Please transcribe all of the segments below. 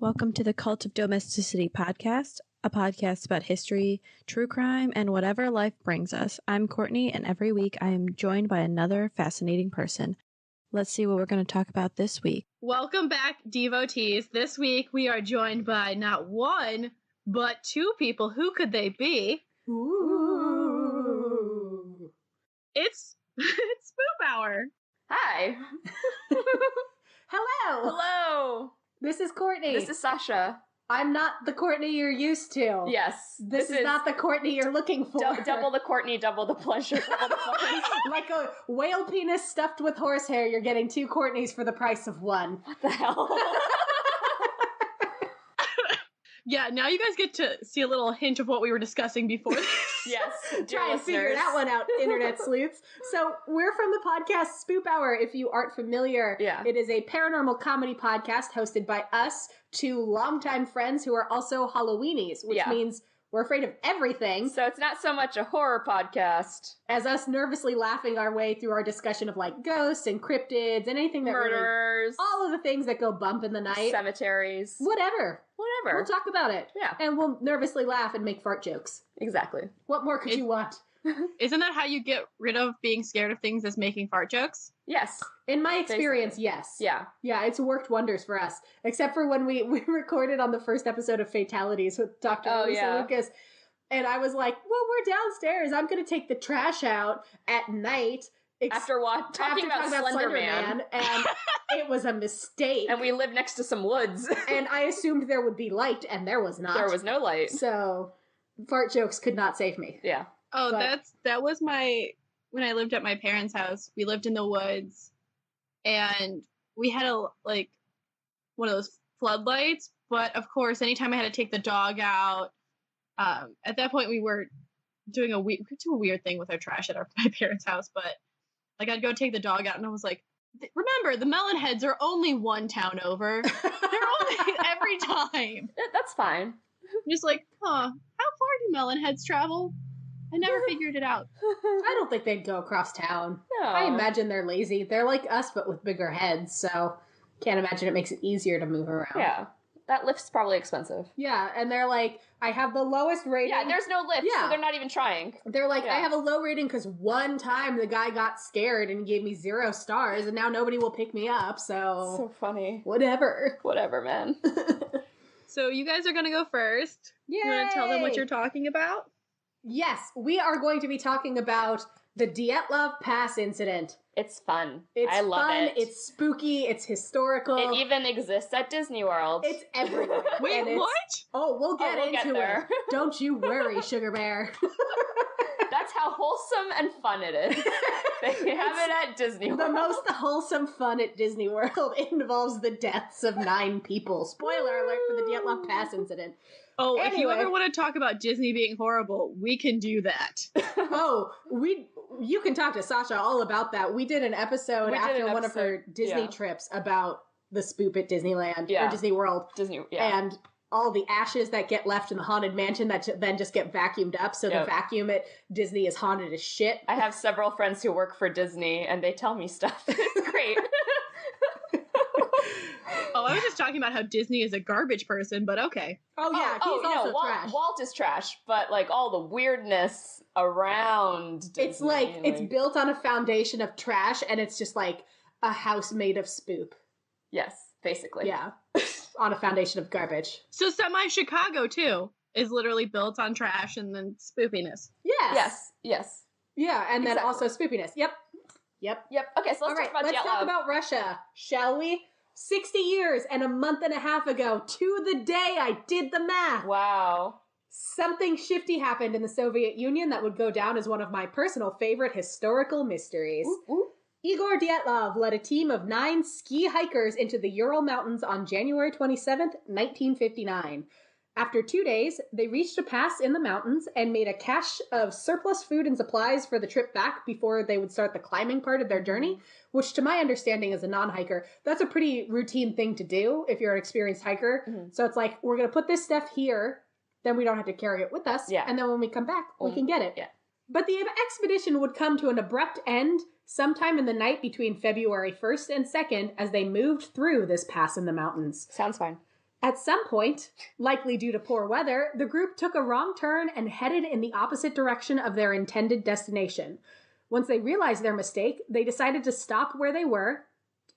Welcome to the Cult of Domesticity podcast, a podcast about history, true crime, and whatever life brings us. I'm Courtney, and every week I am joined by another fascinating person. Let's see what we're going to talk about this week. Welcome back, devotees. This week we are joined by not one, but two people. Who could they be? Ooh. It's Spoop Hour. Hi. Hello. Hello. This is Courtney. This is Sasha. I'm not the Courtney you're used to. Yes. This is not the Courtney you're looking for. Double the Courtney, double the pleasure, double the fun. Like a whale penis stuffed with horsehair, you're getting two Courtneys for the price of one. What the hell? Yeah, now you guys get to see a little hint of what we were discussing before this. Yes, dear Try and figure that one out, internet sleuths. So we're from the podcast Spoop Hour. If you aren't familiar, It is a paranormal comedy podcast hosted by us, two longtime friends who are also Halloweenies, which means we're afraid of everything. So it's not so much a horror podcast as us nervously laughing our way through our discussion of like ghosts and cryptids and anything that murderers, all of the things that go bump in the night, cemeteries, whatever. We'll talk about it. Yeah. And we'll nervously laugh and make fart jokes. Exactly. What more could you want? Isn't that how you get rid of being scared of things, is making fart jokes? Yes. In my experience, basically. Yes. Yeah. Yeah, it's worked wonders for us. Except for when we recorded on the first episode of Fatalities with Dr. Lucas. And I was like, well, we're downstairs. I'm going to take the trash out at night. After talking about Slender Man. And it was a mistake. And we live next to some woods. And I assumed there would be light, and there was not. There was no light. So, fart jokes could not save me. Yeah. Oh, that was when I lived at my parents' house. We lived in the woods, and we had one of those floodlights. But of course, anytime I had to take the dog out, at that point we were doing a weird thing with our trash at my parents' house. But like, I'd go take the dog out, and I was like, remember, the Melonheads are only one town over. They're only every time. That's fine. I'm just like, how far do Melonheads travel? I never figured it out. I don't think they'd go across town. No. I imagine they're lazy. They're like us, but with bigger heads, so can't imagine it makes it easier to move around. Yeah. That lift's probably expensive. Yeah, and they're like, I have the lowest rating. Yeah, there's no lift, so they're not even trying. They're like, I have a low rating because one time the guy got scared and gave me 0 stars, and now nobody will pick me up, so... So funny. Whatever. Whatever, man. So you guys are going to go first. Yay! You want to tell them what you're talking about? Yes, we are going to be talking about the Dyatlov Pass Incident. It's fun. I love it. It's spooky. It's historical. It even exists at Disney World. It's everywhere. Wait, what? Oh, we'll get into there. it. Don't you worry, Sugar Bear. That's how wholesome and fun it is. They have it at Disney World. The most wholesome fun at Disney World involves the deaths of 9 people. Spoiler alert for the Dyatlov Pass Incident. Oh, anyway. If you ever want to talk about Disney being horrible, we can do that. You can talk to Sasha all about that. We did an episode after one of her Disney trips about the spoop at Disneyland or Disney World. And all the ashes that get left in the Haunted Mansion that then just get vacuumed up. So the vacuum at Disney is haunted as shit. I have several friends who work for Disney, and they tell me stuff. It's great. Oh, I was just talking about how Disney is a garbage person, but okay. Oh, yeah, he's also trash. Walt is trash, but, like, all the weirdness around Disney. It's like, it's built on a foundation of trash, and it's just like a house made of spoop. Yes, basically. Yeah, on a foundation of garbage. So Semi-Chicago, too, is literally built on trash and then spoopiness. Yes. Yeah, and then exactly. also spoopiness. Yep. Okay, so let's talk about Russia, shall we? 60 years and a month and a half ago, to the day, I did the math. Wow. Something shifty happened in the Soviet Union that would go down as one of my personal favorite historical mysteries. Ooh. Igor Dyatlov led a team of 9 ski hikers into the Ural Mountains on January 27th, 1959. After 2 days, they reached a pass in the mountains and made a cache of surplus food and supplies for the trip back before they would start the climbing part of their journey, which to my understanding as a non-hiker, that's a pretty routine thing to do if you're an experienced hiker. Mm-hmm. So it's like, we're going to put this stuff here, then we don't have to carry it with us, and then when we come back, we can get it. Yeah. But the expedition would come to an abrupt end sometime in the night between February 1st and 2nd as they moved through this pass in the mountains. Sounds fine. At some point, likely due to poor weather, the group took a wrong turn and headed in the opposite direction of their intended destination. Once they realized their mistake, they decided to stop where they were,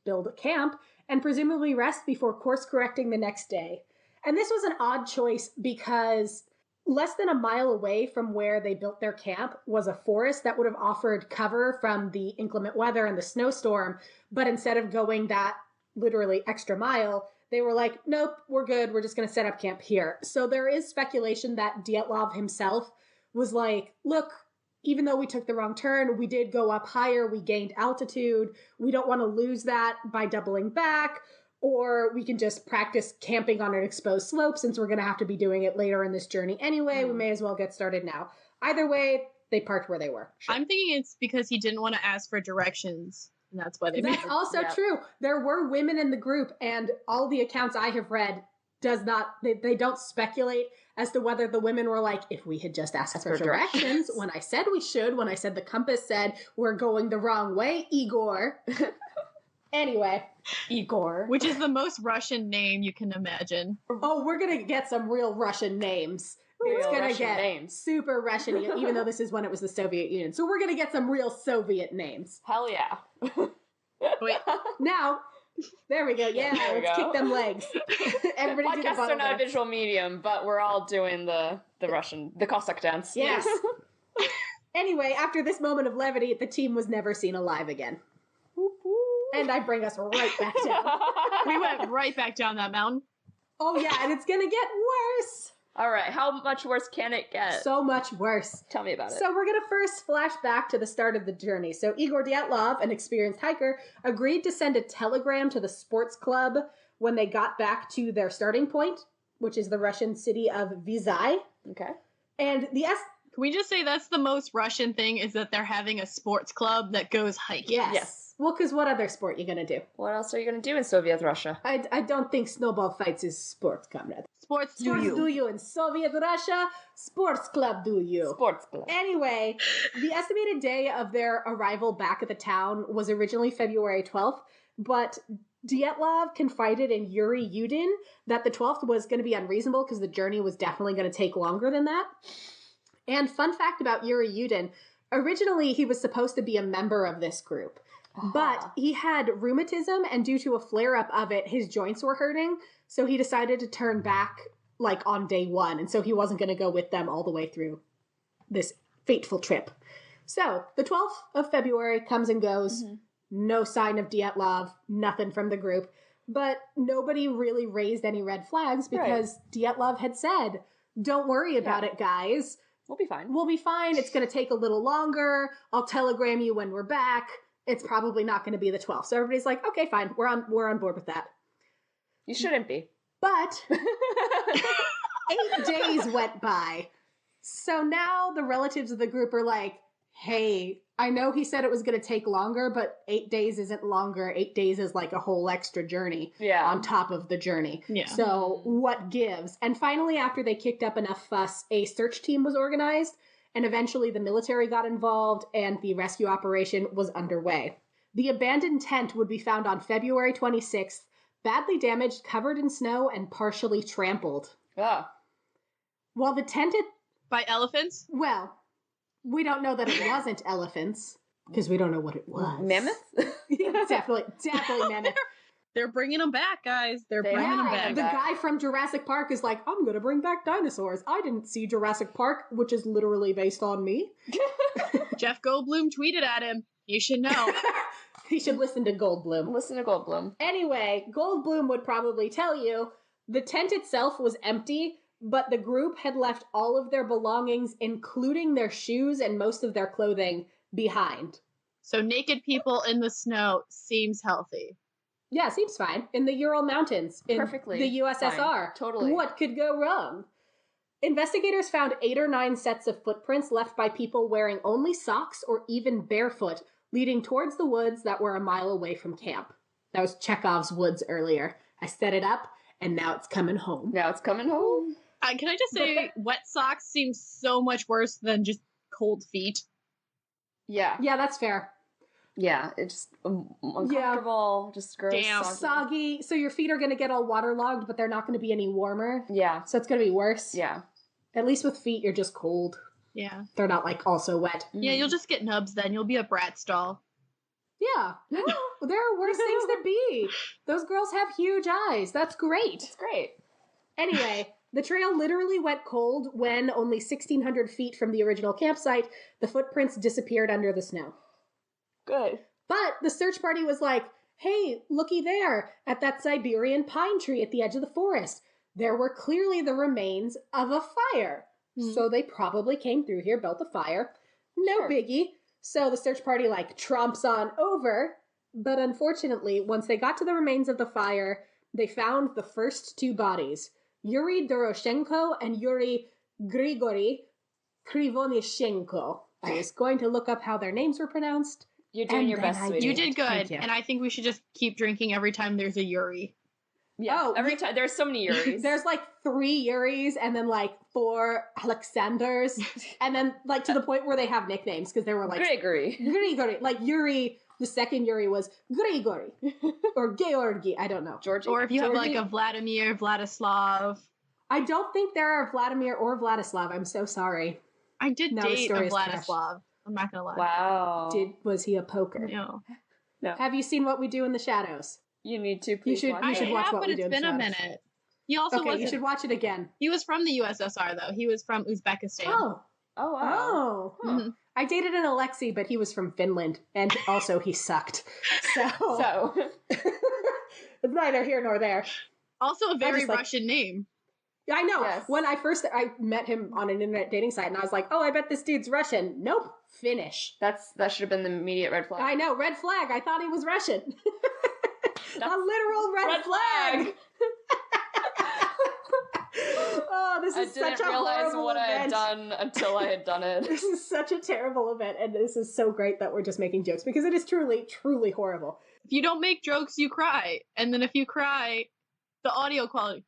build a camp, and presumably rest before course correcting the next day. And this was an odd choice because less than a mile away from where they built their camp was a forest that would have offered cover from the inclement weather and the snowstorm. But instead of going that literally extra mile, they were like, nope, we're good. We're just going to set up camp here. So there is speculation that Dyatlov himself was like, look, even though we took the wrong turn, we did go up higher. We gained altitude. We don't want to lose that by doubling back. Or we can just practice camping on an exposed slope since we're going to have to be doing it later in this journey anyway. We may as well get started now. Either way, they parked where they were. Sure. I'm thinking it's because he didn't want to ask for directions. And that's why they made it. That's also true. There were women in the group, and all the accounts I have read they don't speculate as to whether the women were like, if we had just asked for directions, when I said we should, when I said the compass said we're going the wrong way, Igor. Anyway. Igor. Which is the most Russian name you can imagine. Oh, we're going to get some real Russian names. It's going to get names. Super Russian, even though this is when it was the Soviet Union. So we're going to get some real Soviet names. Hell yeah. Wait. Now, there we go. Yeah, let's kick them legs. Everybody Podcasts are not a visual medium, but we're all doing the Russian, the Cossack dance. Yes. Anyway, after this moment of levity, the team was never seen alive again. And I bring us right back down. We went right back down that mountain. Oh yeah, and it's going to get worse. All right, how much worse can it get? So much worse. Tell me about it. So we're going to first flash back to the start of the journey. So Igor Dyatlov, an experienced hiker, agreed to send a telegram to the sports club when they got back to their starting point, which is the Russian city of Vizhai. Okay. And Can we just say that's the most Russian thing is that they're having a sports club that goes hiking? Yes. Well, because what other sport are you going to do? What else are you going to do in Soviet Russia? I don't think snowball fights is sport, comrade. Sports do you. In Soviet Russia, sports club do you. Sports club. Anyway, the estimated day of their arrival back at the town was originally February 12th, but Dyatlov confided in Yuri Yudin that the 12th was going to be unreasonable because the journey was definitely going to take longer than that. And fun fact about Yuri Yudin, originally he was supposed to be a member of this group. But he had rheumatism, and due to a flare-up of it, his joints were hurting, so he decided to turn back, on day one, and so he wasn't going to go with them all the way through this fateful trip. So, the 12th of February comes and goes, no sign of Dyatlov, nothing from the group, but nobody really raised any red flags because Dyatlov had said, don't worry about it, guys. We'll be fine. We'll be fine. It's going to take a little longer. I'll telegram you when we're back. It's probably not going to be the 12th. So everybody's like, okay, fine. We're on board with that. You shouldn't be. But 8 days went by. So now the relatives of the group are like, hey, I know he said it was going to take longer, but 8 days isn't longer. 8 days is like a whole extra journey on top of the journey. Yeah. So what gives? And finally, after they kicked up enough fuss, a search team was organized. And eventually the military got involved and the rescue operation was underway. The abandoned tent would be found on February 26th, badly damaged, covered in snow, and partially trampled. Ah. While the tent by elephants? Well, we don't know that it wasn't elephants, because we don't know what it was. Mammoth? Definitely mammoth. They're bringing them back, guys. They're bringing them back. The guy from Jurassic Park is like, I'm going to bring back dinosaurs. I didn't see Jurassic Park, which is literally based on me. Jeff Goldblum tweeted at him. You should know. He should listen to Goldblum. Listen to Goldblum. Anyway, Goldblum would probably tell you the tent itself was empty, but the group had left all of their belongings, including their shoes and most of their clothing, behind. So naked people in the snow seems healthy. Yeah, seems fine. In the Ural Mountains. In Perfectly the USSR. fine. Totally. What could go wrong? Investigators found 8 or 9 sets of footprints left by people wearing only socks or even barefoot, leading towards the woods that were a mile away from camp. That was Chekhov's woods earlier. I set it up, and now it's coming home. Now it's coming home. Can I just say, wet socks seems so much worse than just cold feet. Yeah. Yeah, that's fair. Yeah, it's just uncomfortable, just gross, Damn. Soggy. So your feet are going to get all waterlogged, but they're not going to be any warmer. Yeah. So it's going to be worse. Yeah. At least with feet, you're just cold. Yeah. They're not, like, also wet. Yeah, you'll just get nubs then. You'll be a brat stall. Yeah. There are worse things to be. Those girls have huge eyes. That's great. It's great. Anyway, the trail literally went cold when, only 1,600 feet from the original campsite, the footprints disappeared under the snow. Good. But the search party was like, hey, looky there, at that Siberian pine tree at the edge of the forest. There were clearly the remains of a fire. So they probably came through here, built a fire. No Sure. biggie. So the search party, like, tromps on over. But unfortunately, once they got to the remains of the fire, they found the first two bodies, Yuri Doroshenko and Yuri Grigory Krivonishenko. I was going to look up how their names were pronounced. You're doing And your then best, I sweetie. You did good. Thank you. And I think we should just keep drinking every time there's a Yuri. Yeah. Oh, Every time. There's so many Yuris. There's like 3 Yuris and then like 4 Alexanders. And then like to the point where they have nicknames because there were like Gregory. Grigory. Like Yuri, the second Yuri was Grigory. Or Georgi. I don't know. Georgie. Or if you have like Georgie. a Vladimir, Vladislav. I don't think there are Vladimir or Vladislav. I'm so sorry. I did Now the date a story is trash. Vladislav. I'm not gonna lie. Wow. Was he a poker? No. Have you seen What We Do in the Shadows? You need to please should- watch you I it. should watch have, What but We it's Do in the been a Shadows. minute. He also Okay, was. you should watch it again. He was from the USSR though. He was from Uzbekistan. Oh. Oh, wow. Oh. Mhm. I dated an Alexei, but he was from Finland, and also he sucked. So, So, it's neither here nor there. Also a very just, like- Russian name. I know. Yes. When I met him on an internet dating site, and I was like, "Oh, I bet this dude's Russian." Nope, Finnish. that should have been the immediate red flag. I know, red flag. I thought he was Russian. A literal red, Red flag. Oh, this I is didn't such a realize horrible what I event. had done until I had done it. This is such a terrible event, and this is so great that we're just making jokes because it is truly, truly horrible. If you don't make jokes, you cry, and then if you cry, the audio quality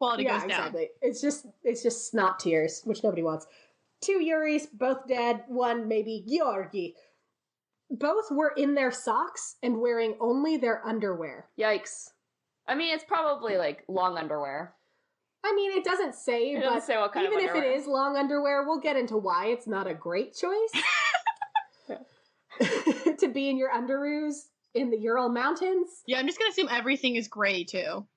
goes down. Exactly. It's just snot tears, which nobody wants. 2 Yuris, both dead. 1 maybe Georgi. Both were in their socks and wearing only their underwear. Yikes. I mean, it's probably like long underwear. I mean, it doesn't say, It but doesn't say what kind even of if it underwear. is long underwear, we'll get into why it's not a great choice to be in your underoos in the Ural Mountains. Yeah, I'm just gonna assume everything is gray too.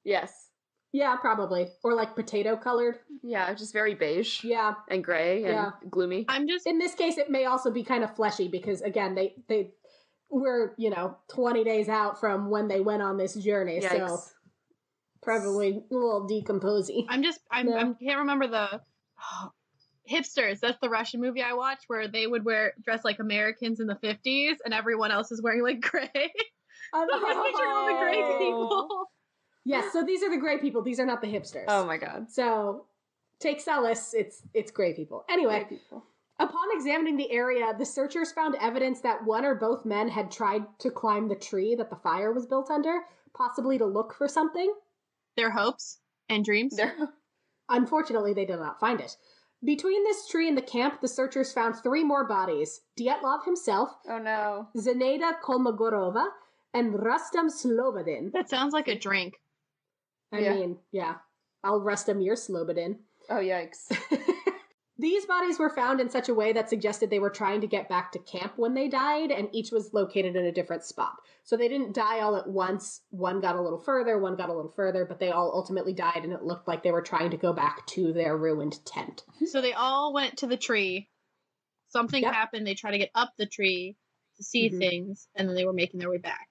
Yes. Yeah, probably. Or like potato colored. Yeah, just very beige Yeah. and gray and Yeah. gloomy. I'm just In this case, it may also be kind of fleshy because, again, they were, 20 days out from when they went on this journey, so Yikes. probably a little decomposing. I can't remember the Hipsters. That's the Russian movie I watched where they would dress like Americans in the 50s and everyone else is wearing like gray. I'm picturing all the gray people. Yes, so these are the gray people. These are not the hipsters. Oh my god. So take solace, it's gray people. Anyway, Gray people. upon examining the area, the searchers found evidence that one or both men had tried to climb the tree that the fire was built under, possibly to look for something. Their hopes and dreams. Unfortunately, they did not find it. Between this tree and the camp, the searchers found 3 more bodies. Dyatlov himself, Oh no. Zenaida Kolmogorova, and Rustam Slobodin. That sounds like a drink. I Yeah. mean, yeah. I'll Rustam your Slobodin. Oh yikes. These bodies were found in such a way that suggested they were trying to get back to camp when they died, and each was located in a different spot. So they didn't die all at once. One got a little further, one got a little further, but they all ultimately died, and it looked like they were trying to go back to their ruined tent. So they all went to the tree. Something Yep. happened. They tried to get up the tree to see Mhm. things, and then they were making their way back.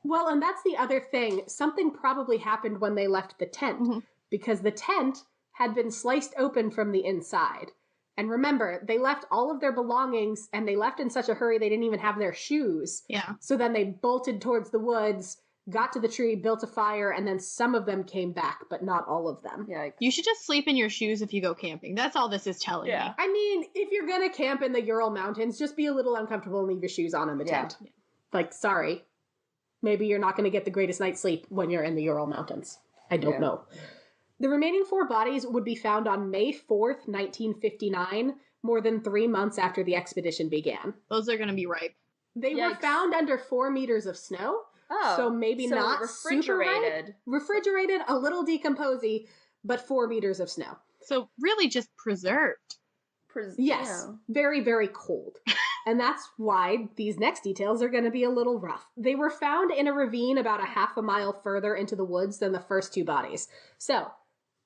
Well, and that's the other thing. Something probably happened when they left the tent, Mhm. because the tent had been sliced open from the inside. And remember, they left all of their belongings, and they left in such a hurry they didn't even have their shoes. Yeah. So then they bolted towards the woods, got to the tree, built a fire, and then some of them came back, but not all of them. Yikes. You should just sleep in your shoes if you go camping. That's all this is telling Yeah. me. I mean, if you're gonna camp in the Ural Mountains, just be a little uncomfortable and leave your shoes on in the Yeah. tent. Like, sorry. Maybe you're not gonna get the greatest night's sleep when you're in the Ural Mountains. I don't Yeah. know. The remaining 4 bodies would be found on May 4th, 1959, more than 3 months after the expedition began. Those are going to be ripe. They were found under 4 meters of snow. Oh, so maybe not refrigerated. Refrigerated, a little decomposy, but 4 meters of snow. So really just preserved. Yes, very, very cold. And that's why these next details are going to be a little rough. They were found in a ravine about a half a mile further into the woods than the first 2 bodies. So,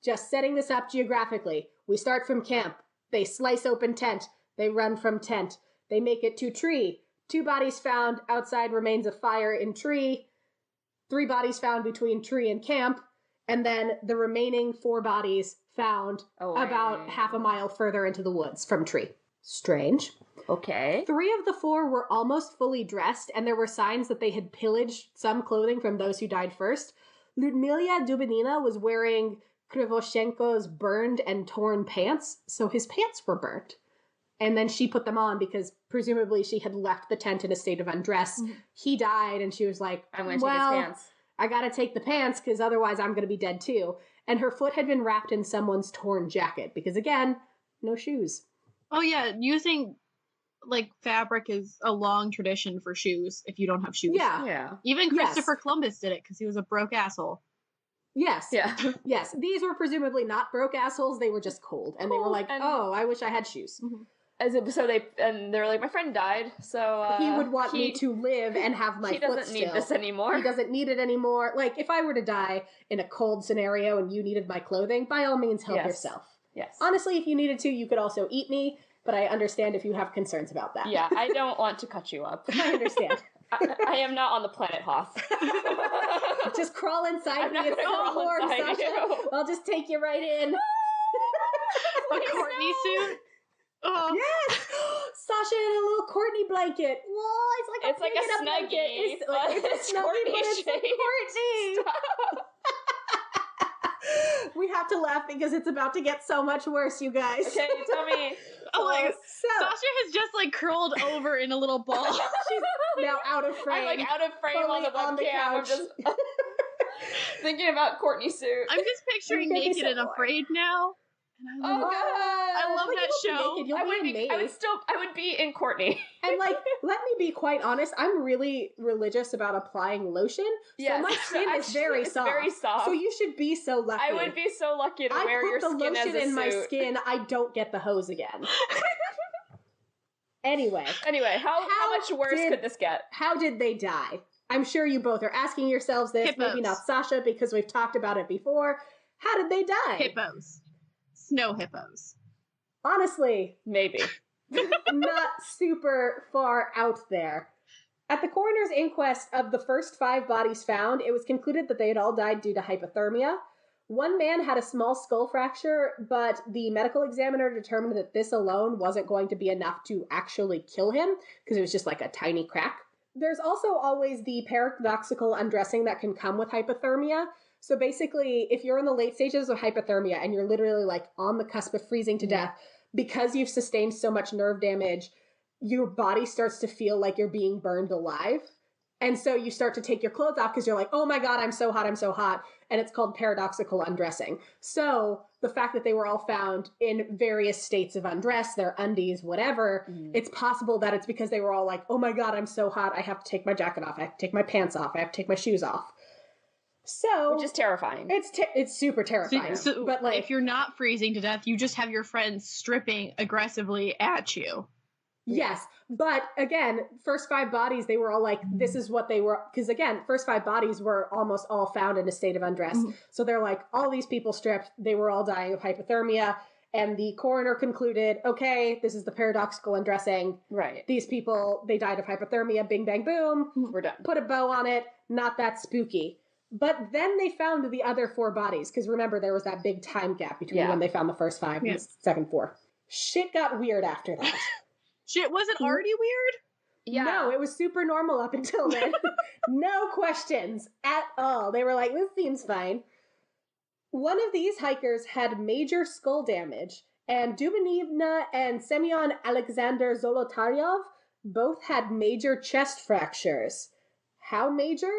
just setting this up geographically, we start from camp. They slice open tent. They run from tent. They make it to tree. 2 bodies found outside remains of fire in tree. 3 bodies found between tree and camp. And then the remaining 4 bodies found about half a mile further into the woods from tree. Strange. Okay. 3 of the 4 were almost fully dressed, and there were signs that they had pillaged some clothing from those who died first. Ludmila Dubinina was wearing Krivoshenko's burned and torn pants, so his pants were burnt. And then she put them on because presumably she had left the tent in a state of undress. Mm-hmm. He died, and she was like, I'm going to take his pants. I gotta take the pants because otherwise I'm gonna be dead too. And her foot had been wrapped in someone's torn jacket because, again, no shoes. Oh, yeah. Using, like, fabric is a long tradition for shoes if you don't have shoes. Yeah. Even Christopher Columbus did it because he was a broke asshole. Yes. Yeah. Yes. These were presumably not broke assholes. They were just cold. And they were like, I wish I had shoes. Mm-hmm. They were like, my friend died, so he would want me to live and have my foot still. He doesn't need this anymore. He doesn't need it anymore. Like, if I were to die in a cold scenario and you needed my clothing, by all means help yourself. Yes. Honestly, if you needed to, you could also eat me, but I understand if you have concerns about that. Yeah, I don't want to cut you up. I understand. I am not on the planet Hoth. Just crawl inside me. It's so warm, Sasha. I'll just take you right in. A Courtney suit? Oh. Yes! Sasha in a little Courtney blanket. Whoa, it's like a snuggie. It's a snuggie, but it's a Courtney. We have to laugh because it's about to get so much worse, you guys. Okay, tell me. Sasha has just, like, curled over in a little ball. She's now out of frame. I'm, like, out of frame on the webcam. I'm just thinking about Courtney's suit. I'm just picturing Naked and Afraid now. And I love that show. I would be in Courtney. And, like, let me be quite honest, I'm really religious about applying lotion. So my skin is very soft. So you should be so lucky. I would be so lucky to wear your skin as a suit. I put the lotion in my skin, I don't get the hose again. Anyway, how much worse could this get? How did they die? I'm sure you both are asking yourselves this. Hippos. Maybe not Sasha, because we've talked about it before. How did they die? Hippos. Snow hippos. Honestly. Maybe. Not super far out there. At the coroner's inquest of the first 5 bodies found, it was concluded that they had all died due to hypothermia. One man had a small skull fracture, but the medical examiner determined that this alone wasn't going to be enough to actually kill him, because it was just like a tiny crack. There's also always the paradoxical undressing that can come with hypothermia. So basically, if you're in the late stages of hypothermia and you're literally like on the cusp of freezing to death, because you've sustained so much nerve damage, your body starts to feel like you're being burned alive. And so you start to take your clothes off because you're like, oh my God, I'm so hot. And it's called paradoxical undressing. So the fact that they were all found in various states of undress, their undies, whatever, it's possible that it's because they were all like, oh my God, I'm so hot. I have to take my jacket off. I have to take my pants off. I have to take my shoes off. So, which is terrifying. It's super terrifying. So, but like, if you're not freezing to death, you just have your friends stripping aggressively at you. Yes, but again, first 5 bodies, they were all like, this is what they were, because again, first 5 bodies were almost all found in a state of undress. Mm-hmm. So they're like, all these people stripped, they were all dying of hypothermia, and the coroner concluded, okay, this is the paradoxical undressing. Right. These people, they died of hypothermia, bing, bang, boom. We're done. Put a bow on it, not that spooky. But then they found the other 4 bodies, because remember, there was that big time gap between when they found the first 5 and the second 4. Shit got weird after that. Shit wasn't already weird? Yeah. No, it was super normal up until then. No questions at all. They were like, this seems fine. One of these hikers had major skull damage, and Dubinina and Semyon Alexander Zolotaryov both had major chest fractures. How major?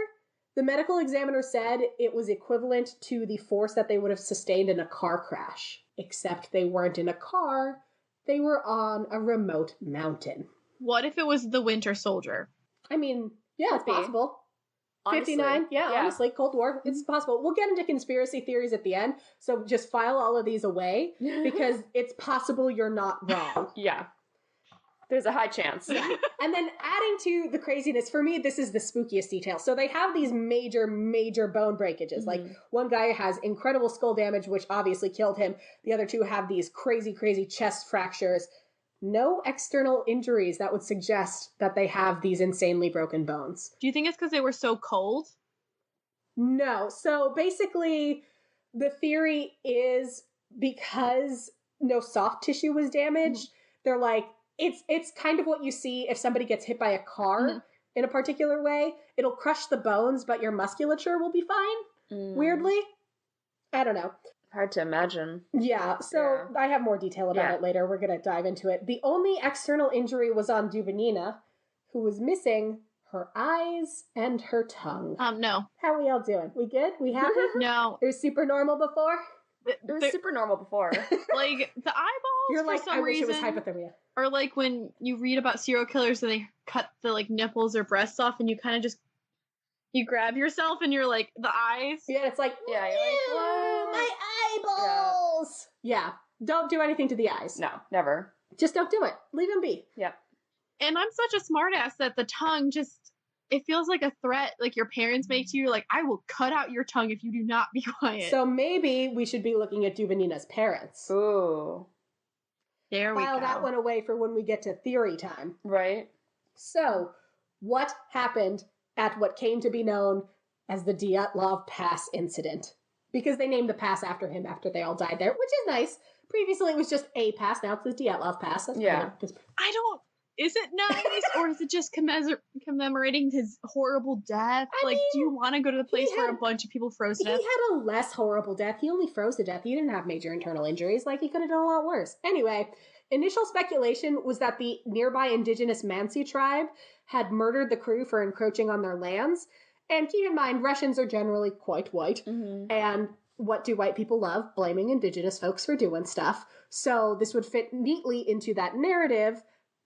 The medical examiner said it was equivalent to the force that they would have sustained in a car crash. Except they weren't in a car, they were on a remote mountain. What if it was the Winter Soldier? I mean, yeah, it's Could be. possible. Honestly. 59, yeah, honestly, Cold War, it's possible. We'll get into conspiracy theories at the end, so just file all of these away, because it's possible you're not wrong. Yeah. There's a high chance. Yeah. And then adding to the craziness, for me, this is the spookiest detail. So they have these major, major bone breakages. Like, one guy has incredible skull damage, which obviously killed him. The other two have these crazy, crazy chest fractures. No external injuries that would suggest that they have these insanely broken bones. Do you think it's because they were so cold? No. So basically, the theory is because no soft tissue was damaged, they're like, it's kind of what you see if somebody gets hit by a car in a particular way. It'll crush the bones, but your musculature will be fine, weirdly. I don't know. Hard to imagine. Yeah, so I have more detail about it later. We're going to dive into it. The only external injury was on Dubinina, who was missing her eyes and her tongue. No. How are we all doing? We good? We happy? No. It was super normal before? It was super normal before. Like, the eyeballs, You're like, for some I wish reason, it was hypothermia. or like when you read about serial killers and they cut the, like, nipples or breasts off and you kind of just, you grab yourself and you're like, the eyes. Yeah, it's like, Yeah, you're like, what? my eyeballs! Yeah, don't do anything to the eyes. No, never. Just don't do it. Leave them be. Yep. And I'm such a smartass that the tongue just, it feels like a threat, like your parents make to you. You're like, I will cut out your tongue if you do not be quiet. So maybe we should be looking at Dubinina's parents. Ooh. There we File go. that one away for when we get to theory time. Right? So, what happened at what came to be known as the Dyatlov Pass Incident? Because they named the pass after him after they all died there, which is nice. Previously, it was just a pass. Now it's the Dyatlov Pass. That's Yeah. I don't, is it nice or is it just commemorating his horrible death? I Like, mean, do you want to go to the place where a had- bunch of people froze to He death? had a less horrible death. He only froze to death. He didn't have major internal injuries. Like, he could have done a lot worse. Anyway, initial speculation was that the nearby indigenous Mansi tribe had murdered the crew for encroaching on their lands. And keep in mind, Russians are generally quite white. And what do white people love? Blaming indigenous folks for doing stuff. So this would fit neatly into that narrative.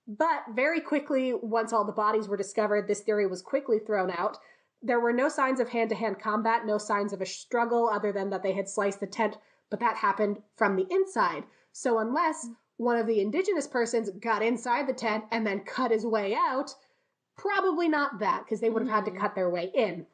But very quickly, once all the bodies were discovered, this theory was quickly thrown out. There were no signs of hand-to-hand combat, no signs of a struggle other than that they had sliced the tent, but that happened from the inside. So unless one of the indigenous persons got inside the tent and then cut his way out, probably not that, because they would have had to cut their way in.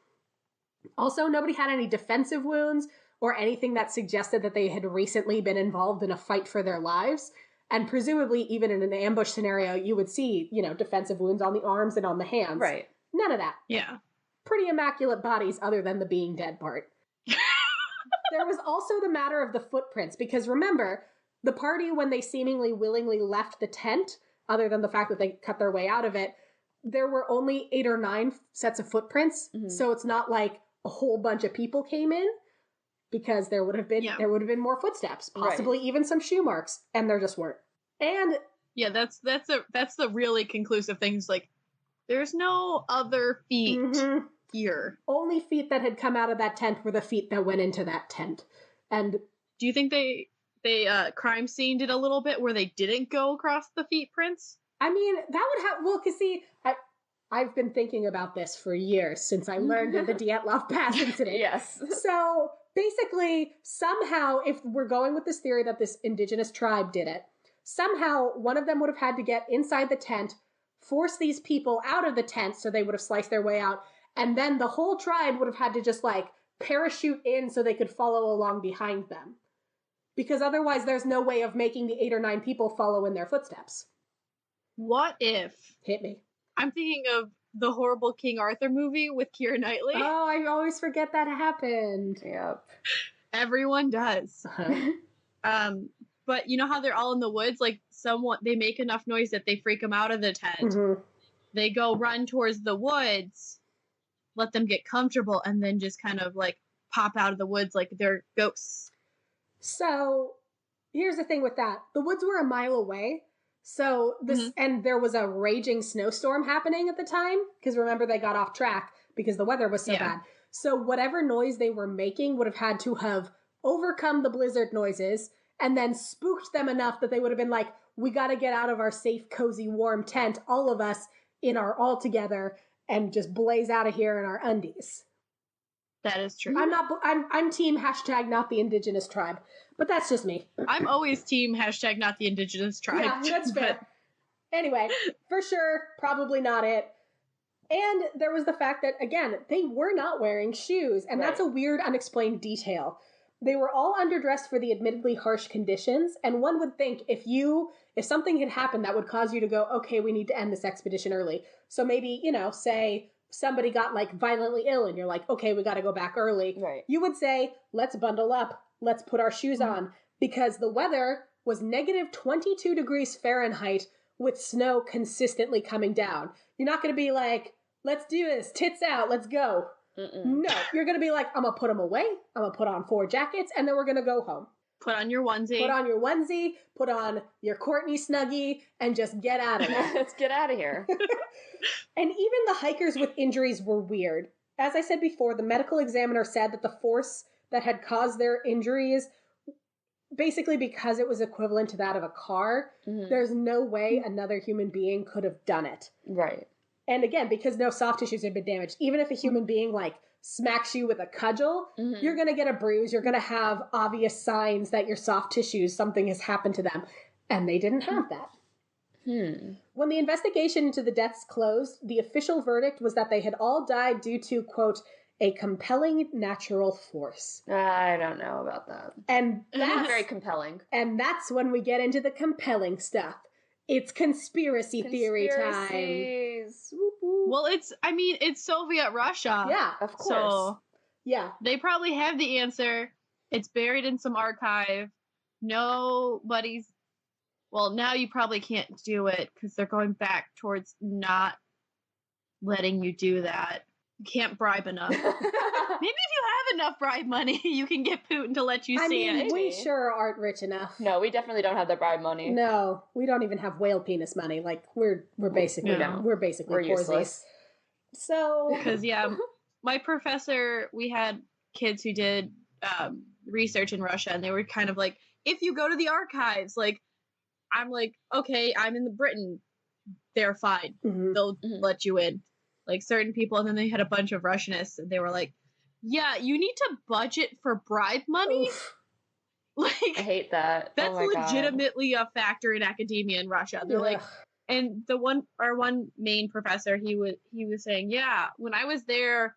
Also, nobody had any defensive wounds or anything that suggested that they had recently been involved in a fight for their lives. And presumably, even in an ambush scenario, you would see, defensive wounds on the arms and on the hands. Right. None of that. Yeah. Pretty immaculate bodies other than the being dead part. There was also the matter of the footprints, because remember, the party, when they seemingly willingly left the tent, other than the fact that they cut their way out of it, there were only 8 or 9 sets of footprints. So it's not like a whole bunch of people came in, because there would have been more footsteps, possibly even some shoe marks, and there just weren't. And yeah, that's the really conclusive things. Like, there's no other feet here. Only feet that had come out of that tent were the feet that went into that tent. And do you think they crime scene did a little bit where they didn't go across the feet prints? I mean, that would have, well, because see, I've been thinking about this for years since I learned of the Dyatlov Pass incident. Yes. So basically, somehow, if we're going with this theory that this indigenous tribe did it, somehow one of them would have had to get inside the tent, force these people out of the tent so they would have sliced their way out, and then the whole tribe would have had to just parachute in so they could follow along behind them. Because otherwise there's no way of making the 8 or 9 people follow in their footsteps. What if? Hit me. I'm thinking of the horrible King Arthur movie with Keira Knightley. Oh, I always forget that happened. Yep. Everyone does. Uh-huh. But you know how they're all in the woods? Like, they make enough noise that they freak them out of the tent. They go run towards the woods, let them get comfortable, and then just kind of pop out of the woods like they're ghosts. So here's the thing with that. The woods were a mile away. So this, and there was a raging snowstorm happening at the time, because remember, they got off track because the weather was so bad. So whatever noise they were making would have had to have overcome the blizzard noises and then spooked them enough that they would have been like, we got to get out of our safe, cozy, warm tent, all of us in our all together, and just blaze out of here in our undies. That is true. I'm team hashtag not the indigenous tribe, but that's just me. I'm always team hashtag not the indigenous tribe. Yeah, that's fair. Anyway, for sure, probably not it. And there was the fact that, again, they were not wearing shoes, and that's a weird, unexplained detail. They were all underdressed for the admittedly harsh conditions, and one would think if something had happened that would cause you to go, okay, we need to end this expedition early. So maybe, say somebody got like violently ill and you're like, okay, we got to go back early. Right. You would say, let's bundle up, let's put our shoes on, because the weather was negative 22 degrees Fahrenheit with snow consistently coming down. You're not going to be like, let's do this, tits out, let's go. No, you're going to be like, I'm going to put them away, I'm going to put on 4 jackets, and then we're going to go home. Put on your onesie. Put on your Courtney Snuggie, and just get out of there. Let's get out of here. And even the hikers with injuries were weird. As I said before, the medical examiner said that the force that had caused their injuries, basically because it was equivalent to that of a car, there's no way another human being could have done it. Right. And again, because no soft tissues had been damaged, even if a human being smacks you with a cudgel, you're going to get a bruise. You're going to have obvious signs that your soft tissues, something has happened to them. And they didn't have that. When the investigation into the deaths closed, the official verdict was that they had all died due to, quote, a compelling natural force. I don't know about that. And that's very compelling. And that's when we get into the compelling stuff. It's conspiracy theory time. Well, it's Soviet Russia. Yeah, of course. So yeah, they probably have the answer. It's buried in some archive. Nobody's. Well, now you probably can't do it because they're going back towards not letting you do that. You can't bribe enough. Maybe if you have enough bribe money, you can get Putin to let you see it. We sure aren't rich enough. No, we definitely don't have the bribe money. No, we don't even have whale penis money. We're basically we're useless. So because my professor, we had kids who did research in Russia, and they were kind of like, if you go to the archives, I'm like, okay, I'm in Britain, they're fine. They'll let you in. Certain people, and then they had a bunch of Russianists, and they were like, yeah, you need to budget for bribe money. Oof. I hate that. That's legitimately a factor in academia in Russia. They're and our one main professor, he was saying, yeah, when I was there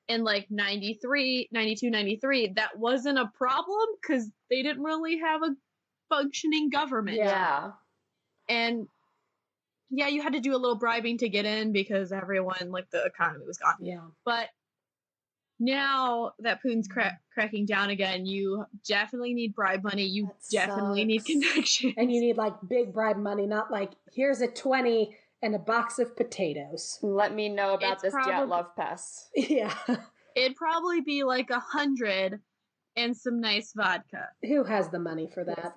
in 92, 93, that wasn't a problem because they didn't really have a functioning government. Yeah. And yeah, you had to do a little bribing to get in because everyone, the economy was gone. Yeah. But now that Putin's cracking down again, you definitely need bribe money. You definitely need connections. And you need big bribe money, not here's a 20 and a box of potatoes. Let me know about this Dyatlov Pass. Yeah. It'd probably be 100 and some nice vodka. Who has the money for that?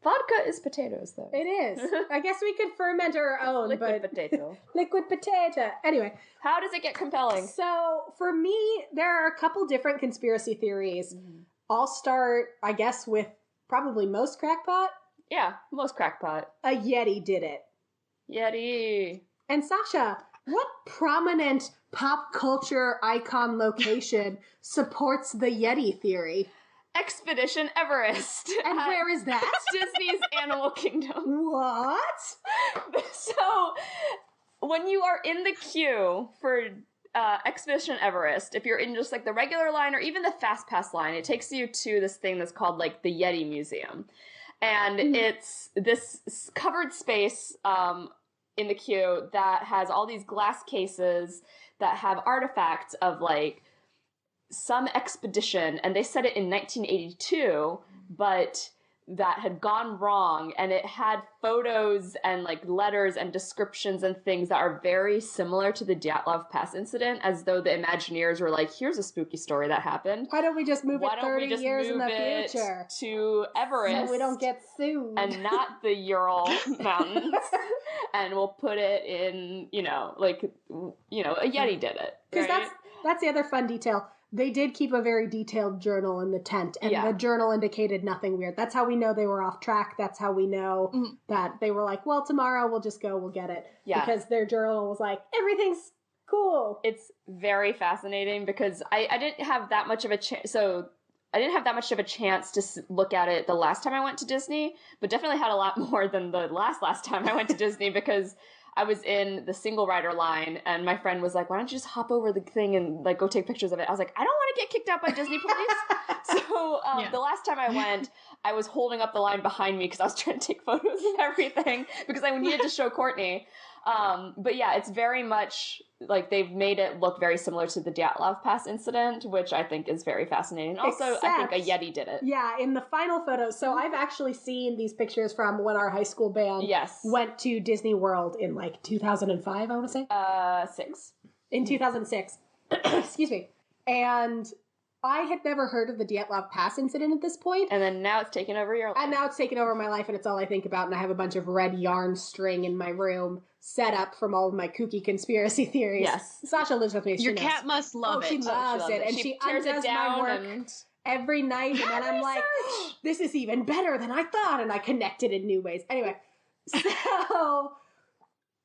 Vodka is potatoes, though. It is. I guess we could ferment our own, liquid potato. Liquid potato. Anyway. How does it get compelling? So, for me, there are a couple different conspiracy theories. I'll start, I guess, with probably most crackpot. Yeah, most crackpot. A Yeti did it. Yeti. And Sasha, what prominent pop culture icon location supports the Yeti theory? Expedition Everest. And where is that? Disney's Animal Kingdom. What? So, when you are in the queue for Expedition Everest, if you're in just the regular line or even the Fast Pass line, it takes you to this thing that's called the Yeti Museum. And it's this covered space in the queue that has all these glass cases that have artifacts of some expedition, and they said it in 1982, but that had gone wrong, and it had photos and letters and descriptions and things that are very similar to the Dyatlov Pass incident, as though the Imagineers were here's a spooky story that happened. Why don't we just move it 30 years in the future? To Everest. So we don't get sued. And not the Ural Mountains. And we'll put it in, a Yeti did it. Because that's the other fun detail. They did keep a very detailed journal in the tent, and the journal indicated nothing weird. That's how we know they were off track. That's how we know that they were well, tomorrow we'll just go, we'll get it. Yeah. Because their journal was Cool. It's very fascinating because I didn't have that much of a chance. So I didn't have that much of a chance to look at it the last time I went to Disney, but definitely had a lot more than the last time I went to Disney because I was in the single rider line and my friend was like, why don't you just hop over the thing and like go take pictures of it? I was like, I don't want to get kicked out by Disney police. So the last time I went, I was holding up the line behind me because I was trying to take photos of everything because I needed to show Courtney. But yeah, it's very much like they've made it look very similar to the Dyatlov Pass Incident, which I think is very fascinating. Also, I think a Yeti did it. Yeah, in the final photo. So I've actually seen these pictures from when our high school band went to Disney World in like 2005, I want to say. 6. In 2006. Excuse me. And I had never heard of the Dyatlov Pass Incident at this point. And then now it's taken over your life. And now it's taken over my life, and it's all I think about, and I have a bunch of red yarn string in my room set up from all of my kooky conspiracy theories. Yes. Sasha lives with me. Your cat must love it. She loves it. And she undoes my work every night, and then I'm like, oh, this is even better than I thought, and I connect it in new ways. Anyway, so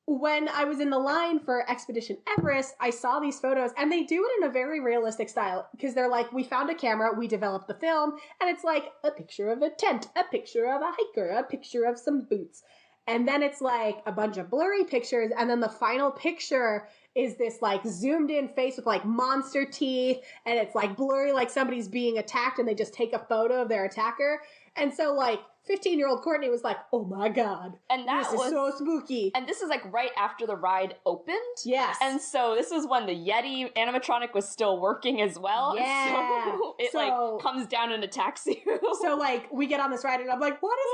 when I was in the line for Expedition Everest, I saw these photos, and they do it in a very realistic style, because they're like, we found a camera, we developed the film, and it's like a picture of a tent, a picture of a hiker, a picture of some boots. And then it's like a bunch of blurry pictures, and then the final picture is this like zoomed in face with like monster teeth, and it's like blurry, like somebody's being attacked, and they just take a photo of their attacker. And so like 15-year-old Courtney was like, oh my God. And this is so spooky. And this is like right after the ride opened. Yes. And so this was when the Yeti animatronic was still working as well. Yeah. So it like comes down and attacks you. So like we get on this ride and I'm like, what is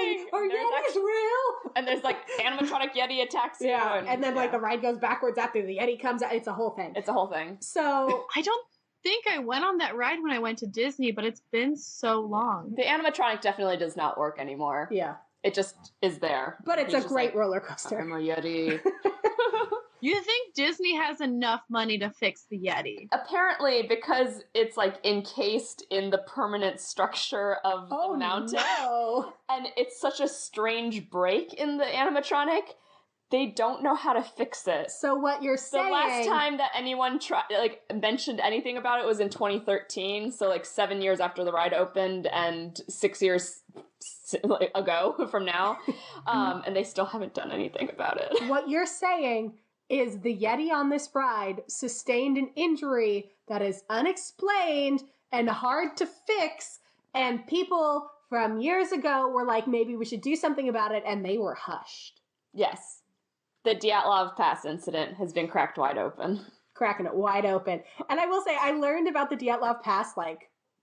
happening? Are Yetis real? And there's like animatronic Yeti attacks you. Yeah. And then like the ride goes backwards after the Yeti comes out. It's a whole thing. It's a whole thing. So I don't think I went on that ride when I went to Disney, but it's been so long. The animatronic definitely does not work anymore. Yeah. It just is there. But it's a great roller coaster. I'm a Yeti. You think Disney has enough money to fix the Yeti? Apparently, because it's like encased in the permanent structure of the mountain. No. And it's such a strange break in the animatronic. They don't know how to fix it. So what you're saying... The last time that anyone mentioned anything about it was in 2013, so 7 years after the ride opened and 6 years ago from now, and they still haven't done anything about it. What you're saying is the Yeti on this ride sustained an injury that is unexplained and hard to fix, and people from years ago were like, maybe we should do something about it, and they were hushed. Yes. The Dyatlov Pass Incident has been cracked wide open. Cracking it wide open. And I will say, I learned about the Dyatlov Pass,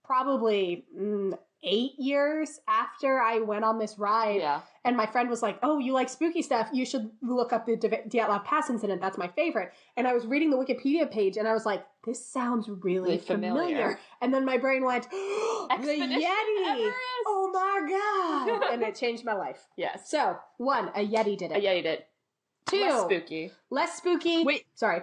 probably 8 years after I went on this ride. Yeah. And my friend was like, oh, you like spooky stuff? You should look up the Dyatlov Pass Incident. That's my favorite. And I was reading the Wikipedia page, and I was like, this sounds really familiar. And then my brain went, oh, the Yeti! Everest. Oh my God! And it changed my life. Yes. So, 1, a Yeti did it. A Yeti did. 2, less spooky. Wait. Sorry.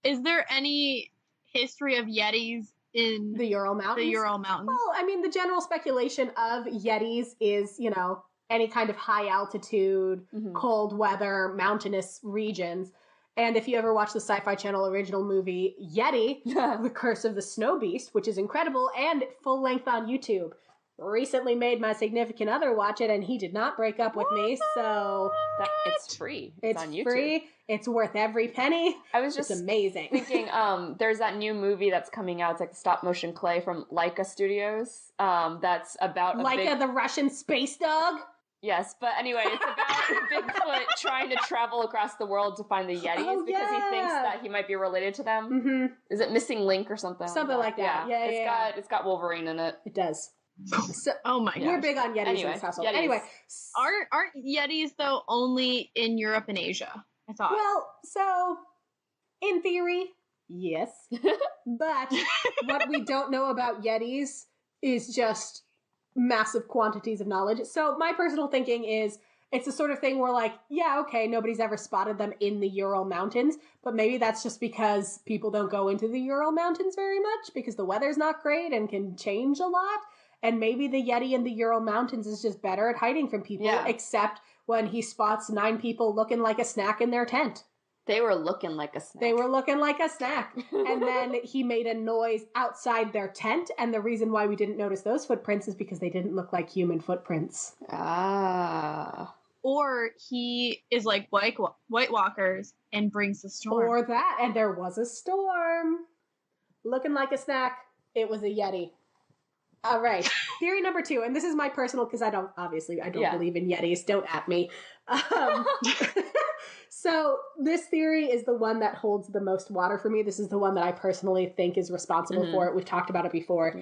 Is there any history of Yetis in the Ural Mountains? Well, I mean, the general speculation of Yetis is, any kind of high altitude, cold weather, mountainous regions. And if you ever watch the Sci-Fi Channel original movie Yeti, The Curse of the Snow Beast, which is incredible and full length on YouTube, recently made my significant other watch it, and he did not break up with me, so... It's free. It's on YouTube. Free. It's worth every penny. I was just amazing. thinking, there's that new movie that's coming out. It's like the stop-motion clay from Laika Studios. That's about Laika, the Russian space dog? Yes, but anyway, it's about Bigfoot trying to travel across the world to find the Yetis because he thinks that he might be related to them. Mm-hmm. Is it Missing Link or something? Something like that. Yeah. It's got Wolverine in it. It does. So, oh my god, we're big on Yetis in this household. Anyway, aren't Yetis though only in Europe and Asia? I thought. Well, so in theory, yes, but what we don't know about Yetis is just massive quantities of knowledge. So my personal thinking is it's the sort of thing where nobody's ever spotted them in the Ural Mountains, but maybe that's just because people don't go into the Ural Mountains very much because the weather's not great and can change a lot. And maybe the Yeti in the Ural Mountains is just better at hiding from people, except when he spots 9 people looking like a snack in their tent. They were looking like a snack. They were looking like a snack. And then he made a noise outside their tent, and the reason why we didn't notice those footprints is because they didn't look like human footprints. Ah. Or he is like White Walkers and brings the storm. Or that, and there was a storm. Looking like a snack, it was a Yeti. All right, theory number 2, and this is my personal, because I don't believe in Yetis, don't at me. So this theory is the one that holds the most water for me. This is the one that I personally think is responsible for it. We've talked about it before.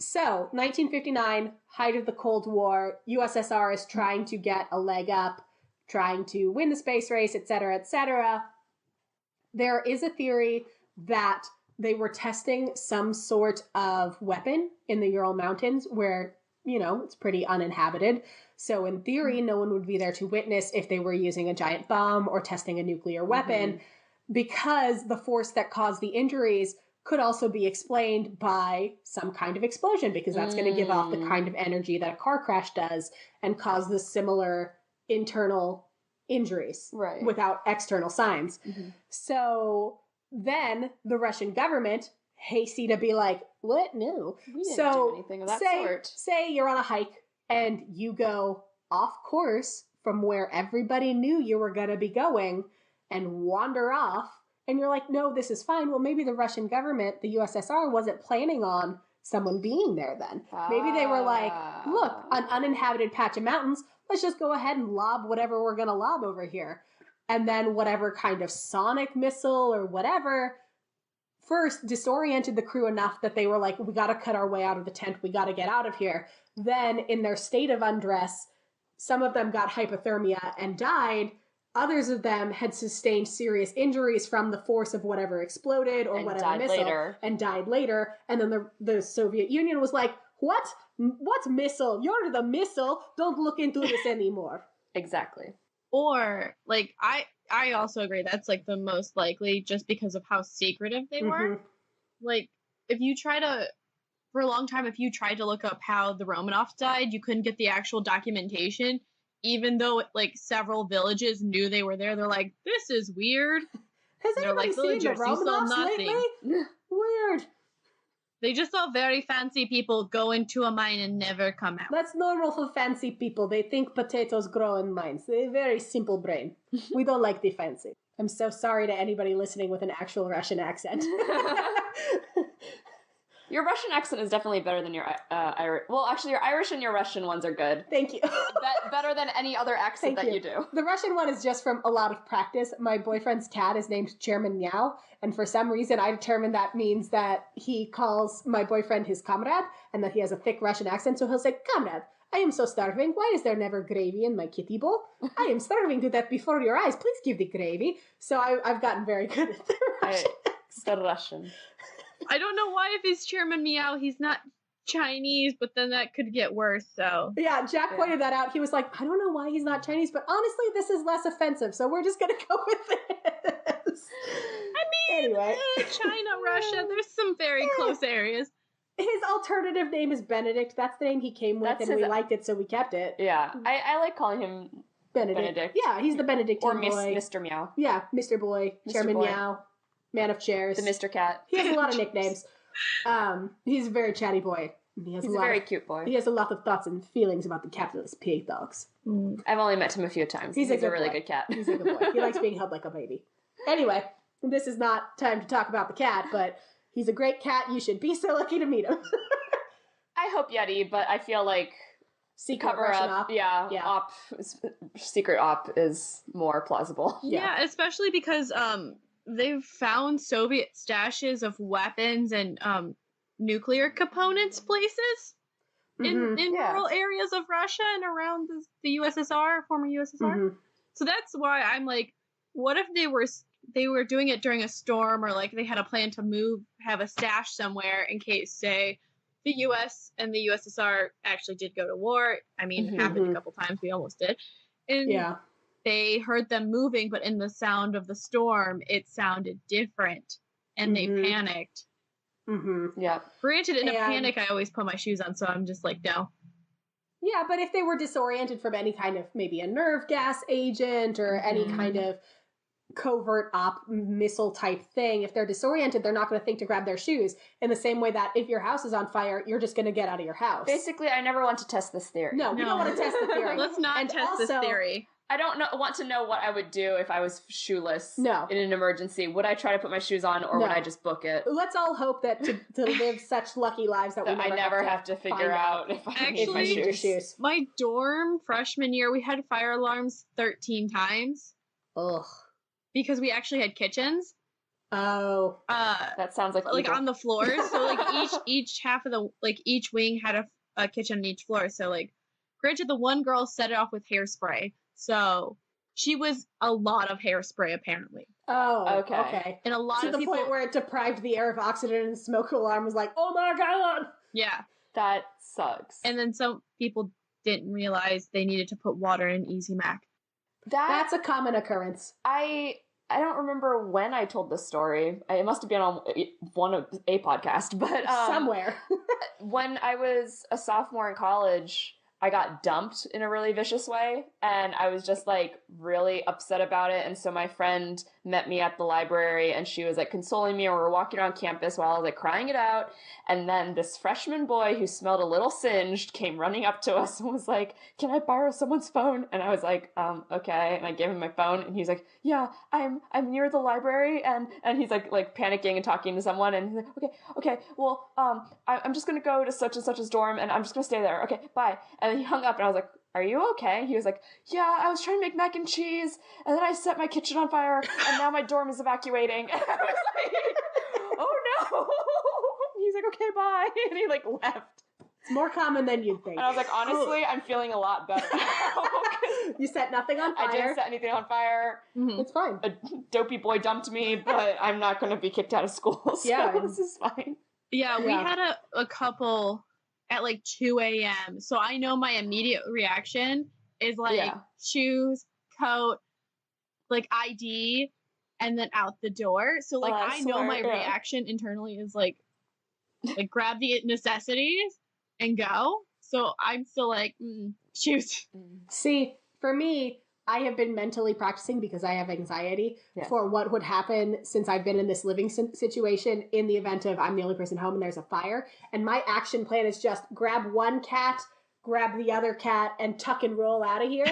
So, 1959, height of the Cold War, USSR is trying to get a leg up, trying to win the space race, etc., etc. There is a theory that they were testing some sort of weapon in the Ural Mountains where, you know, it's pretty uninhabited. So in theory, no one would be there to witness if they were using a giant bomb or testing a nuclear weapon, because the force that caused the injuries could also be explained by some kind of explosion, because that's going to give off the kind of energy that a car crash does and cause the similar internal injuries without external signs. So then the Russian government, hasty to be like, what? No. We didn't do anything of that sort. Say you're on a hike and you go off course from where everybody knew you were going to be going and wander off, and you're like, no, this is fine. Well, maybe the Russian government, the USSR, wasn't planning on someone being there then. Maybe they were like, look, an uninhabited patch of mountains, let's just go ahead and lob whatever we're going to lob over here. And then whatever kind of sonic missile or whatever first disoriented the crew enough that they were like, we got to cut our way out of the tent. We got to get out of here. Then in their state of undress, some of them got hypothermia and died. Others of them had sustained serious injuries from the force of whatever exploded or whatever missile and died later. And then the Soviet Union was like, what? What missile? You're the missile. Don't look into this anymore. Exactly. Or, like, I also agree that's, like, the most likely just because of how secretive they were. Like, for a long time, if you tried to look up how the Romanovs died, you couldn't get the actual documentation, even though, like, several villages knew they were there. They're like, this is weird. Has anybody seen the Romanovs lately? Weird. They just saw very fancy people go into a mine and never come out. That's normal for fancy people. They think potatoes grow in mines. They're very simple brain. We don't like the fancy. I'm so sorry to anybody listening with an actual Russian accent. Your Russian accent is definitely better than your Irish. Well, actually, your Irish and your Russian ones are good. Thank you. Better than any other accent that you do. The Russian one is just from a lot of practice. My boyfriend's cat is named Chairman Meow, and for some reason I determined that means that he calls my boyfriend his comrade, and that he has a thick Russian accent, so he'll say, comrade, I am so starving. Why is there never gravy in my kitty bowl? I am starving to death before your eyes. Please give the gravy. So I've gotten very good at the Russian accent. The Russian. I don't know why if he's Chairman Meow, he's not Chinese, but then that could get worse, so. Yeah, Jack pointed that out. He was like, I don't know why he's not Chinese, but honestly, this is less offensive, so we're just gonna go with this. I mean, anyway. China, Russia, there's some very close areas. His alternative name is Benedict. That's the name he came with, and we liked it, so we kept it. Yeah, I like calling him Benedict. Yeah, he's the Benedictine boy. Or Mr. Meow. Yeah, Mr. Boy, Mr. Chairman Boy. Meow. Man of Chairs. The Mr. Cat. He has a lot of nicknames. He's a very chatty boy. He's a very cute boy. He has a lot of thoughts and feelings about the capitalist pig dogs. I've only met him a few times. He's a really good cat. He's a good boy. He likes being held like a baby. Anyway, this is not time to talk about the cat, but he's a great cat. You should be so lucky to meet him. I hope Yeti, but I feel like secret Russian op. Secret op is more plausible. Yeah, especially because they've found Soviet stashes of weapons and nuclear components places in rural areas of Russia and around the USSR, former USSR. So that's why I'm like, what if they were doing it during a storm, or like they had a plan to have a stash somewhere in case, say, the US and the USSR actually did go to war. I mean, it happened a couple times. We almost did. And they heard them moving, but in the sound of the storm, it sounded different, and they panicked. Yeah. Granted, in a panic, I always put my shoes on, so I'm just like, no. Yeah, but if they were disoriented from any kind of, maybe a nerve gas agent or any kind of covert op missile type thing. If they're disoriented, they're not going to think to grab their shoes, in the same way that if your house is on fire, you're just going to get out of your house. Basically, I never want to test this theory. No, we don't want to test the theory. Let's not test this theory. I don't want to know what I would do if I was shoeless in an emergency. Would I try to put my shoes on, or would I just book it? Let's all hope that to live such lucky lives that I never have to figure out if I need my shoes. My dorm freshman year, we had fire alarms 13 times. Ugh. Because we actually had kitchens. Oh. That sounds like evil. On the floors. So like each half of the, like each wing had a kitchen on each floor. So like, granted, the one girl set it off with hairspray. So she was a lot of hairspray, apparently. Oh, okay. And a lot of people... To the point where it deprived the air of oxygen and the smoke alarm was like, oh my God! Yeah. That sucks. And then some people didn't realize they needed to put water in Easy Mac. That's a common occurrence. I don't remember when I told this story. It must have been on a podcast, but... somewhere. When I was a sophomore in college... I got dumped in a really vicious way, and I was just, like, really upset about it, and so my friend met me at the library, and she was, like, consoling me, and we were walking around campus while I was, like, crying it out, and then this freshman boy who smelled a little singed came running up to us and was like, can I borrow someone's phone? And I was like, okay, and I gave him my phone, and he was like, yeah, I'm near the library, and he's, like panicking and talking to someone, and he's like, okay, well, I'm just gonna go to such and such's dorm, and I'm just gonna stay there, okay, bye. And he hung up, and I was like, are you okay? He was like, yeah, I was trying to make mac and cheese, and then I set my kitchen on fire, and now my dorm is evacuating. And I was like, oh no. He's like, okay, bye. And he, like, left. It's more common than you'd think. And I was like, honestly, I'm feeling a lot better now. You set nothing on fire? I didn't set anything on fire. Mm-hmm. It's fine. A dopey boy dumped me, but I'm not going to be kicked out of school, so this is fine. Yeah, we had a couple... at like 2 a.m. So I know my immediate reaction is like shoes, coat, like ID, and then out the door. So like I know my reaction internally is like grab the necessities and go. So I'm still like, shoes. See, for me, I have been mentally practicing because I have anxiety for what would happen since I've been in this living situation in the event of I'm the only person home and there's a fire. And my action plan is just grab one cat, grab the other cat, and tuck and roll out of here.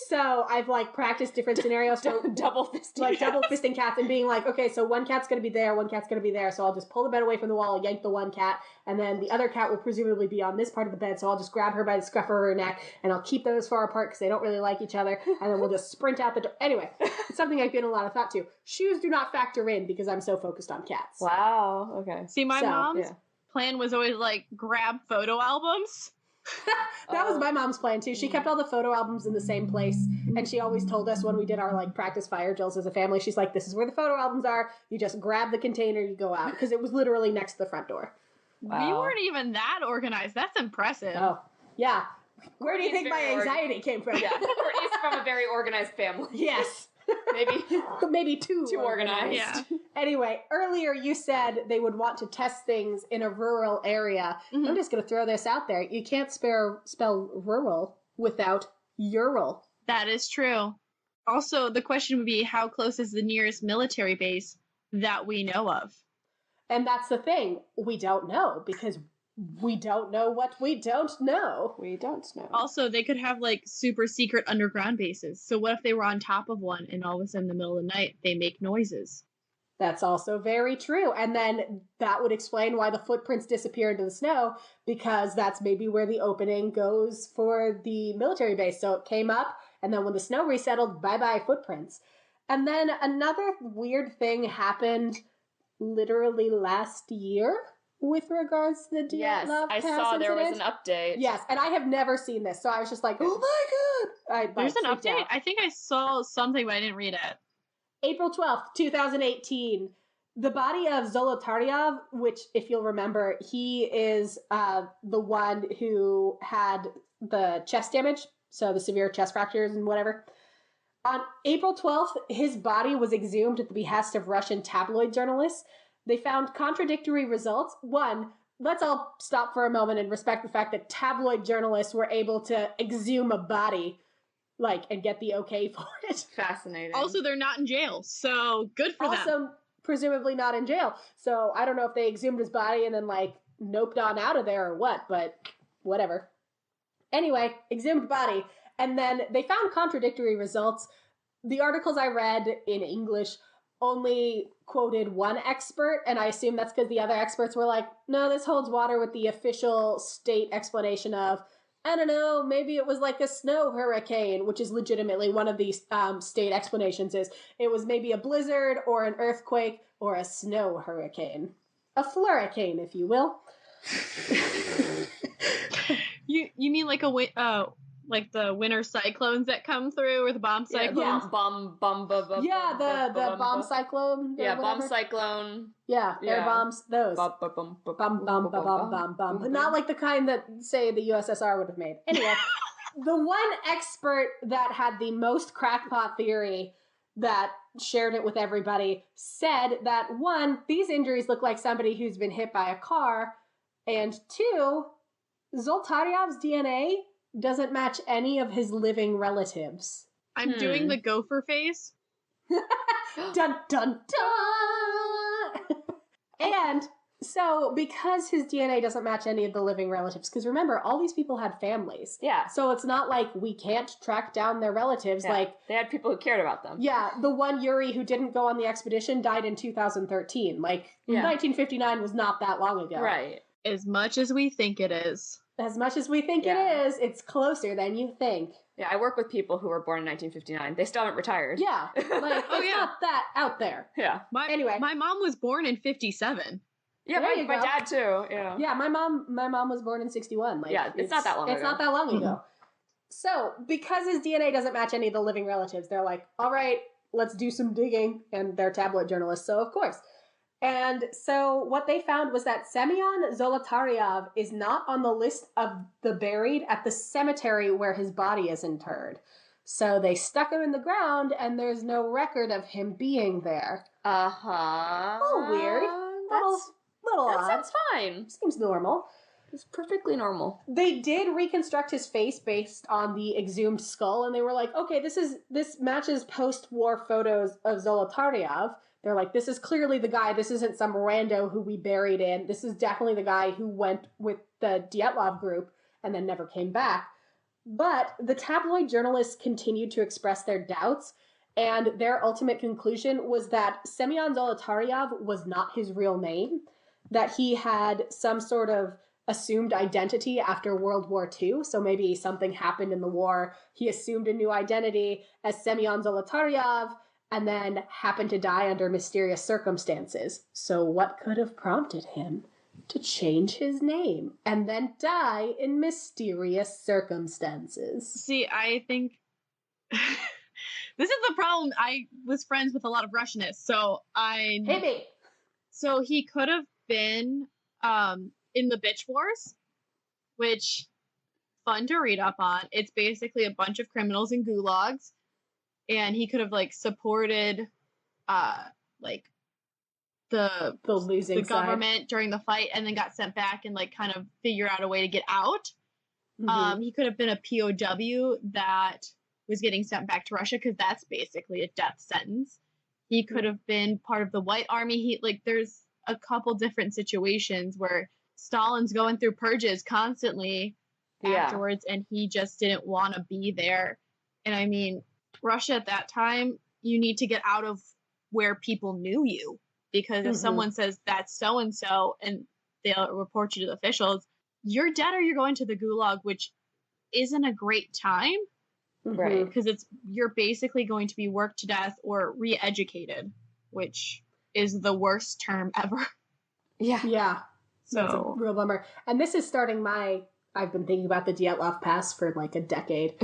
So I've like practiced different scenarios for double fisting cats and being like, okay, so one cat's going to be there, one cat's going to be there. So I'll just pull the bed away from the wall, yank the one cat, and then the other cat will presumably be on this part of the bed. So I'll just grab her by the scruff of her neck and I'll keep those far apart because they don't really like each other. And then we'll just sprint out the door. Anyway, it's something I've given a lot of thought to. Shoes do not factor in because I'm so focused on cats. Wow. Okay. See, my mom's plan was always like grab photo albums. That was my mom's plan too. She kept all the photo albums in the same place, and she always told us when we did our like practice fire drills as a family, she's like, this is where the photo albums are, you just grab the container, you go out, because it was literally next to the front door. Wow. We weren't even that organized. That's impressive. Oh yeah. Where do you think my anxiety came from? Yeah, Courtney's from a very organized family. Yes. Maybe too organized. Yeah. Anyway, earlier you said they would want to test things in a rural area. Mm-hmm. I'm just going to throw this out there. You can't spell rural without Ural. That is true. Also, the question would be, how close is the nearest military base that we know of? And that's the thing. We don't know because we don't know what we don't know. We don't know. Also, they could have like super secret underground bases. So what if they were on top of one and all of a sudden in the middle of the night they make noises? That's also very true. And then that would explain why the footprints disappear into the snow, because that's maybe where the opening goes for the military base. So it came up, and then when the snow resettled, bye-bye footprints. And then another weird thing happened literally last year with regards to the Dyatlov Pass Incident. I saw there was an update. Yes, and I have never seen this, so I was just like, oh my God! There's an update? I think I saw something, but I didn't read it. April 12th, 2018, the body of Zolotaryov, which, if you'll remember, he is the one who had the chest damage, so the severe chest fractures and whatever. On April 12th, his body was exhumed at the behest of Russian tabloid journalists. They found contradictory results. One, let's all stop for a moment and respect the fact that tabloid journalists were able to exhume a body. and get the okay for it. Fascinating. Also, they're not in jail, so good for them. Also, presumably not in jail. So I don't know if they exhumed his body and then, noped on out of there or what, but whatever. Anyway, exhumed body. And then they found contradictory results. The articles I read in English only quoted one expert, and I assume that's because the other experts were like, no, this holds water with the official state explanation of, I don't know, maybe it was like a snow hurricane, which is legitimately one of these state explanations is it was maybe a blizzard or an earthquake or a snow hurricane. A flurricane, if you will. You mean like like the winter cyclones that come through, or the bomb cyclones? the bomb cyclone. Yeah, bomb cyclone. Yeah, air bombs. Those. Bum, bum, bum, bum, Bum, bum, bum, bum, bum, bum. But not like the kind that, say, the USSR would have made. Anyway, the one expert that had the most crackpot theory that shared it with everybody said that, one, these injuries look like somebody who's been hit by a car, and two, Zolotaryov's DNA doesn't match any of his living relatives. I'm doing the gopher face. Dun, dun, dun! And so, because his DNA doesn't match any of the living relatives, because remember, all these people had families. Yeah. So it's not like we can't track down their relatives. Yeah. They had people who cared about them. Yeah, the one Yuri who didn't go on the expedition died in 2013. 1959 was not that long ago. Right. As much as we think it is. As much as we think it is, it's closer than you think. Yeah, I work with people who were born in 1959. They still haven't retired. Yeah, it's not that out there. Yeah. Anyway, my mom was born in 57. Yeah, my dad too. Yeah. Yeah, my mom was born in 61. It's not that long ago. It's not that long ago. So, because his DNA doesn't match any of the living relatives, they're like, all right, let's do some digging. And they're tabloid journalists, so of course. And so what they found was that Semyon Zolotaryov is not on the list of the buried at the cemetery where his body is interred. So they stuck him in the ground, and there's no record of him being there. Uh-huh. A little weird. Little odd. That's fine. Seems normal. It's perfectly normal. They did reconstruct his face based on the exhumed skull, and they were like, okay, this matches post-war photos of Zolotaryov. They're like, this is clearly the guy. This isn't some rando who we buried in. This is definitely the guy who went with the Dyatlov group and then never came back. But the tabloid journalists continued to express their doubts, and their ultimate conclusion was that Semyon Zolotaryov was not his real name, that he had some sort of assumed identity after World War II. So maybe something happened in the war. He assumed a new identity as Semyon Zolotaryov, and then happened to die under mysterious circumstances. So what could have prompted him to change his name and then die in mysterious circumstances? See, I think this is the problem. I was friends with a lot of Russianists, so Hit me! So he could have been in the Bitch Wars, which fun to read up on. It's basically a bunch of criminals in gulags. And he could have supported the losing government during the fight, and then got sent back and kind of figure out a way to get out. Mm-hmm. He could have been a POW that was getting sent back to Russia, because that's basically a death sentence. He could have been part of the White Army. There's a couple different situations where Stalin's going through purges constantly afterwards, and he just didn't want to be there. And I mean, Russia at that time, you need to get out of where people knew you, because if someone says that's so-and-so and they'll report you to the officials, you're dead or you're going to the gulag, which isn't a great time. Right. Because you're basically going to be worked to death or re-educated, which is the worst term ever. Yeah. So that's a real bummer. And this is starting I've been thinking about the Dyatlov Pass for a decade.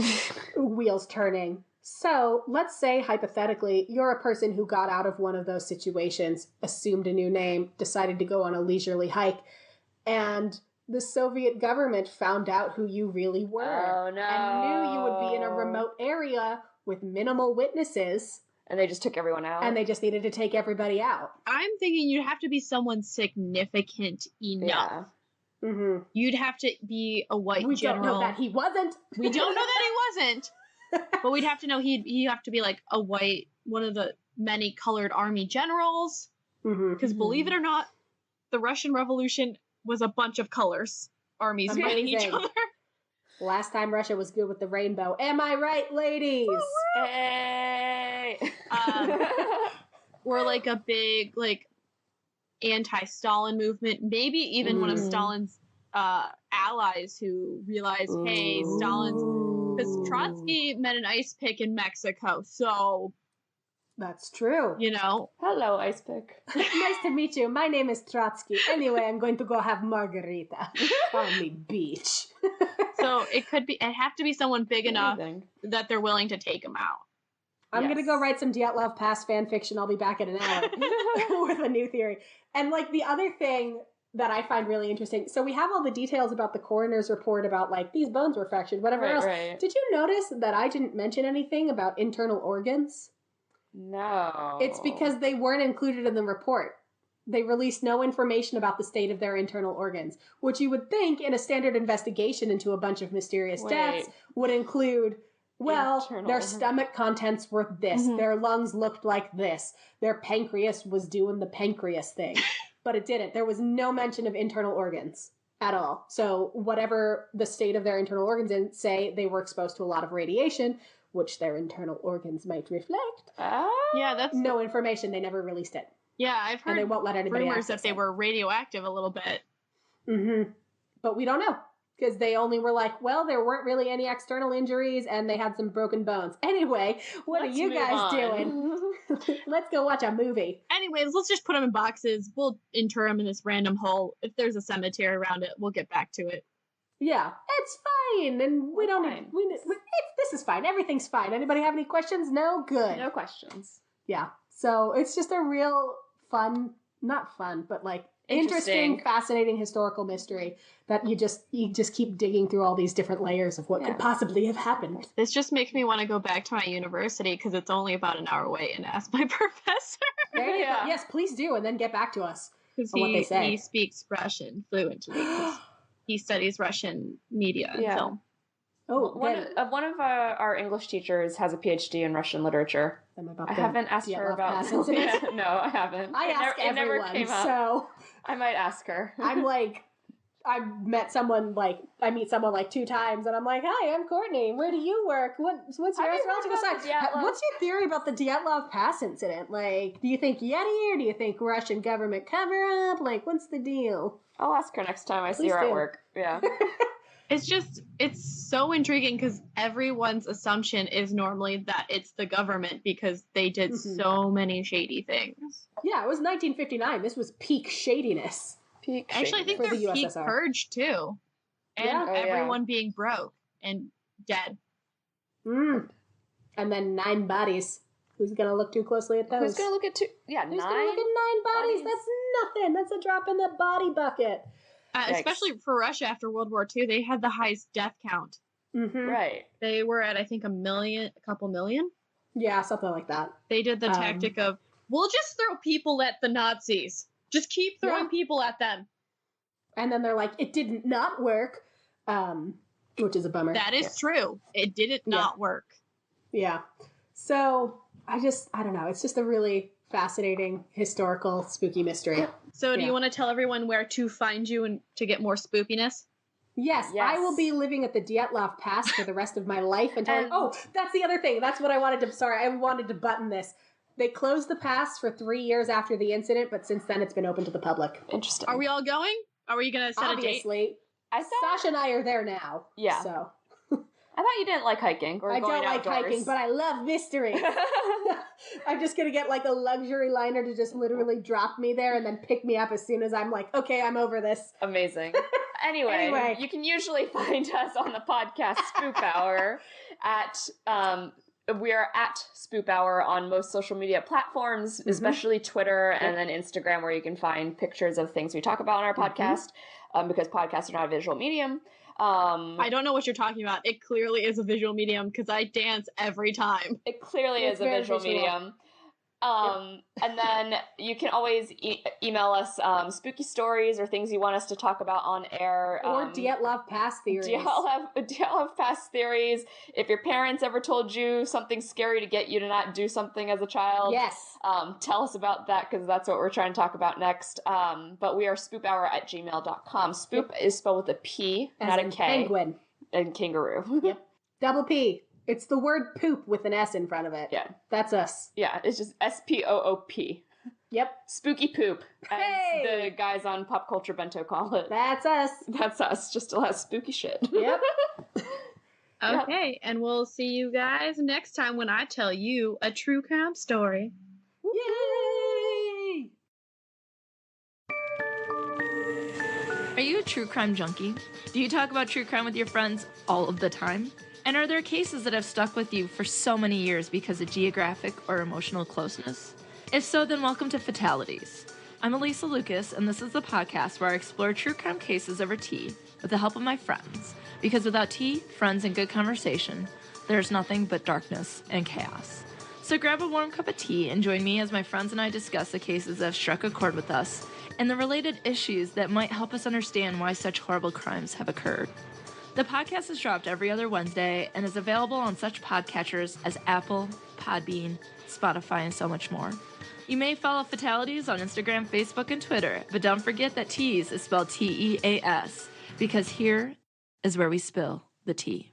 Wheels turning. So let's say, hypothetically, you're a person who got out of one of those situations, assumed a new name, decided to go on a leisurely hike, and the Soviet government found out who you really were. Oh, no. And knew you would be in a remote area with minimal witnesses. And they just took everyone out? And they just needed to take everybody out. I'm thinking you'd have to be someone significant enough. Yeah. Mm-hmm. You'd have to be a white general. We don't know that he wasn't. We don't know that he wasn't. But we'd have to know he'd have to be like a white, one of the many colored army generals. Because believe it or not, the Russian Revolution was a bunch of colors, armies fighting each other. Last time Russia was good with the rainbow. Am I right, ladies? Hey! We're like a big like anti-Stalin movement. Maybe even one of Stalin's allies who realized, hey, Stalin's, because Trotsky met an ice pick in Mexico, so that's true. You know. Hello, ice pick. Nice to meet you. My name is Trotsky. Anyway, I'm going to go have margarita on the beach. So it have to be someone big enough that they're willing to take him out. I'm going to go write some Dyatlov Pass fan fiction. I'll be back in an hour with a new theory. And like the other thing that I find really interesting, so we have all the details about the coroner's report about like these bones were fractured, whatever else. Right. Did you notice that I didn't mention anything about internal organs? No. It's because they weren't included in the report. They released no information about the state of their internal organs, which you would think in a standard investigation into a bunch of mysterious deaths would include, well, their stomach contents were this, their lungs looked like this, their pancreas was doing the pancreas thing. But it didn't. There was no mention of internal organs at all. So whatever the state of their internal organs in, say they were exposed to a lot of radiation, which their internal organs might reflect. Yeah, that's no information. They never released it. Yeah, I've heard and they won't let anybody rumors that they were radioactive a little bit. But we don't know, because they only were like, well, there weren't really any external injuries, and they had some broken bones. Anyway, what are you guys doing? Let's go watch a movie. Anyways, let's just put them in boxes. We'll inter them in this random hole. If there's a cemetery around it, we'll get back to it. Yeah, it's fine, and we don't. This is fine. Everything's fine. Anybody have any questions? No, good. No questions. Yeah. So it's just a real fun, not fun, but like interesting, fascinating historical mystery that you just keep digging through all these different layers of what could possibly have happened. This just makes me want to go back to my university because it's only about an hour away and ask my professor. There you go. Yes, please do, and then get back to us because what they say. He speaks Russian fluently. He studies Russian media and film. Oh, one of our English teachers has a PhD in Russian literature. I haven't asked her about Incident. No, I haven't. I ask everyone, it never came up. So I might ask her. I'm like, I meet someone like 2 times, and I'm like, hi, I'm Courtney. Where do you work? What's your astrological sign? What's your theory about the Dyatlov Pass incident? Like, do you think Yeti, or do you think Russian government cover up? Like, what's the deal? I'll ask her next time I see her at work. Yeah. It's so intriguing because everyone's assumption is normally that it's the government because they did so many shady things. Yeah, it was 1959. This was peak shadiness. Actually, I think they're the peak USSR. purge too. And everyone being broke and dead. And then 9 bodies. Who's going to look too closely at those? Who's going to look at 2? Yeah, Who's going to look at 9 bodies? That's nothing. That's a drop in the body bucket. Especially for Russia after World War II, they had the highest death count. Right. They were at, I think, a couple million. Yeah, something like that. They did the tactic of, we'll just throw people at the Nazis. Just keep throwing people at them. And then they're like, it didn't not work, which is a bummer. That is true. It didn't not work. Yeah. So, I don't know. It's just a really fascinating, historical, spooky mystery. So do you want to tell everyone where to find you and to get more spoopiness? Yes, I will be living at the Dyatlov Pass for the rest of my life until... that's the other thing. That's what I wanted to... Sorry, I wanted to button this. They closed the pass for 3 years after the incident, but since then it's been open to the public. Interesting. Are we all going? Are we going to set Obviously. a date? Sasha and I are there now. Yeah. So... I thought you didn't like hiking or I going don't like outdoors. hiking, but I love mystery. I'm just going to get like a luxury liner to just literally drop me there and then pick me up as soon as I'm like, okay, I'm over this. Amazing. Anyway, you can usually find us on the podcast Spoop Hour we are at Spoop Hour on most social media platforms, especially Twitter and then Instagram, where you can find pictures of things we talk about on our podcast, because podcasts are not a visual medium. I don't know what you're talking about. It clearly is a visual medium because I dance every time. It clearly is a visual medium. And then you can always email us spooky stories or things you want us to talk about on air. Or Dyatlov Pass theories. Dyatlov Pass theories. If your parents ever told you something scary to get you to not do something as a child, yes. Tell us about that, because that's what we're trying to talk about next. But we are spoophour@gmail.com. Spoop is spelled with a P, As not in a K. penguin. And kangaroo. Yep. Double P. It's the word poop with an S in front of it. Yeah. That's us. Yeah, it's just SPOOP. Yep. Spooky poop, as Hey! the guys on Pop Culture Bento call it. That's us. That's us, just a lot of spooky shit. Yep. Okay, and we'll see you guys next time when I tell you a true crime story. Yay! Are you a true crime junkie? Do you talk about true crime with your friends all of the time? And are there cases that have stuck with you for so many years because of geographic or emotional closeness? If so, then welcome to Fatalities. I'm Elisa Lucas, and this is the podcast where I explore true crime cases over tea with the help of my friends. Because without tea, friends, and good conversation, there's nothing but darkness and chaos. So grab a warm cup of tea and join me as my friends and I discuss the cases that have struck a chord with us and the related issues that might help us understand why such horrible crimes have occurred. The podcast is dropped every other Wednesday and is available on such podcatchers as Apple, Podbean, Spotify, and so much more. You may follow Fatalities on Instagram, Facebook, and Twitter, but don't forget that Teas is spelled T-E-A-S, because here is where we spill the tea.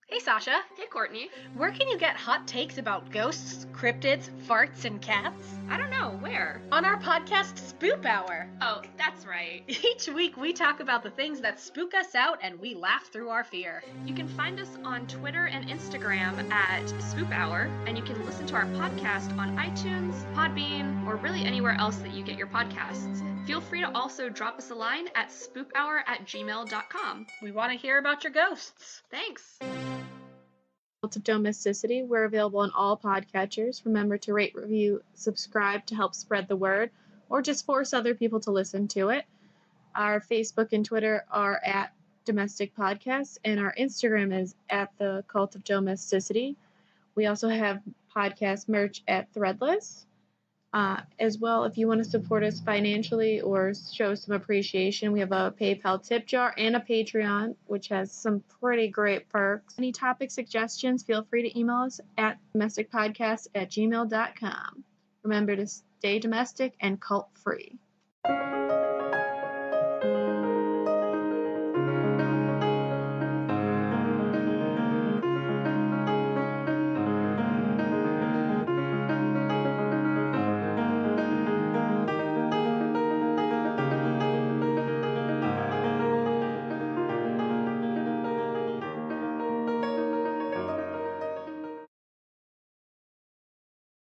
Hey, Sasha. Hey, Courtney. Where can you get hot takes about ghosts, cryptids, farts, and cats? I don't know, where? On our podcast, Spoop Hour. Oh, that's right. Each week, we talk about the things that spook us out and we laugh through our fear. You can find us on Twitter and Instagram at Spoop Hour, and you can listen to our podcast on iTunes, Podbean, or really anywhere else that you get your podcasts. Feel free to also drop us a line at spoophour@gmail.com. We want to hear about your ghosts. Thanks. Cult of Domesticity. We're available on all podcatchers. Remember to rate, review, subscribe to help spread the word, or just force other people to listen to it. Our Facebook and Twitter are at Domestic Podcasts, and our Instagram is at the Cult of Domesticity. We also have podcast merch at Threadless. As well, if you want to support us financially or show some appreciation, we have a PayPal tip jar and a Patreon, which has some pretty great perks. Any topic suggestions, feel free to email us at domesticpodcast@gmail.com. Remember to stay domestic and cult-free.